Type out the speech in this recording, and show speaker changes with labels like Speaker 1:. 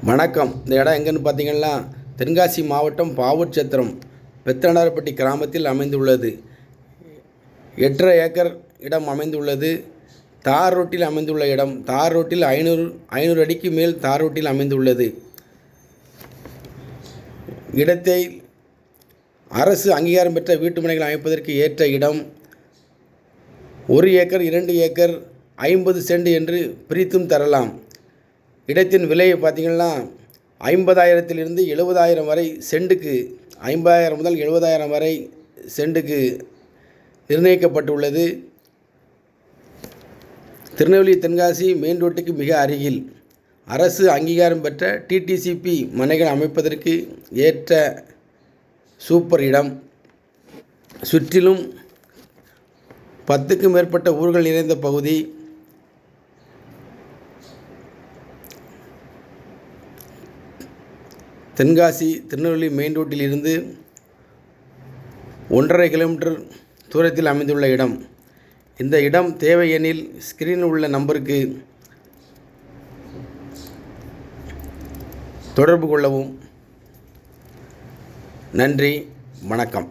Speaker 1: வணக்கம். இந்த இடம் எங்கன்னு பார்த்தீங்கன்னா தென்காசி மாவட்டம் பாவூர்சத்திரம் பெத்தனார்பட்டி கிராமத்தில் அமைந்துள்ளது. 8.5 ஏக்கர் இடம் அமைந்துள்ளது. தார் ரோட்டில் அமைந்துள்ள இடம். தார் ரோட்டில் 500 அடிக்கு மேல் தார் ரோட்டில் அமைந்துள்ளது. இடத்தை அரசு அங்கீகாரம் பெற்ற வீட்டுமனைகள் அமைப்பதற்கு ஏற்ற இடம். 1 ஏக்கர் 2 ஏக்கர் 50 சென்ட் என்று பிரித்தும் தரலாம். இடத்தின் விலையை பார்த்திங்கன்னா 50,000 70,000 வரை சென்ட்டுக்கு 50,000 முதல் 70,000 வரை சென்ட்டுக்கு நிர்ணயிக்கப்பட்டுள்ளது. திருநெல்வேலி தென்காசி மெயின் ரோட்டுக்கு மிக அருகில் அரசு அங்கீகாரம் பெற்ற டிடிசிபி மனைகள் அமைப்பதற்கு ஏற்ற சூப்பர் இடம். சுற்றிலும் 10க்கும் மேற்பட்ட ஊர்கள் நிறைந்த பகுதி. தென்காசி திருநெல்வேலி மெயின் ரோட்டில் இருந்து 1.5 கிலோமீட்டர் தூரத்தில் அமைந்துள்ள இடம். இந்த இடம் தேவை எனில் ஸ்கிரீனில் உள்ள நம்பருக்கு தொடர்பு கொள்ளவும். நன்றி, வணக்கம்.